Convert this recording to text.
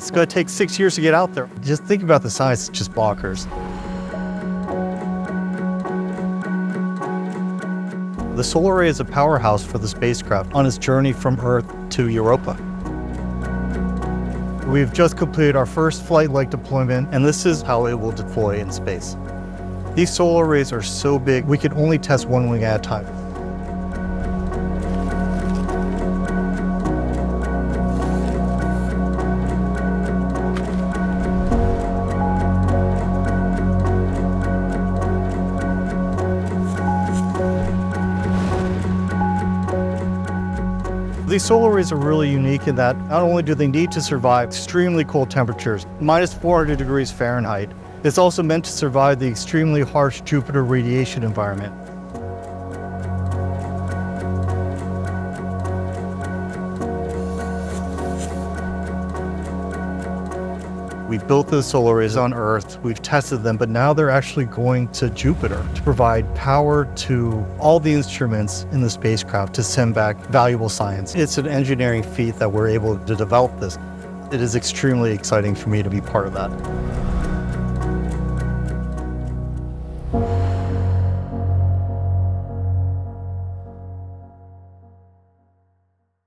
It's going to take 6 years to get out there. Just think about the science, it's just bonkers. The solar array is a powerhouse for the spacecraft on its journey from Earth to Europa. We've just completed our first flight-like deployment, and this is how it will deploy in space. These solar arrays are so big, we can only test one wing at a time. These solar arrays are really unique in that not only do they need to survive extremely cold temperatures, minus 400 degrees Fahrenheit, it's also meant to survive the extremely harsh Jupiter radiation environment. We've built the solar arrays on Earth, we've tested them, but now they're actually going to Jupiter to provide power to all the instruments in the spacecraft to send back valuable science. It's an engineering feat that we're able to develop this. It is extremely exciting for me to be part of that.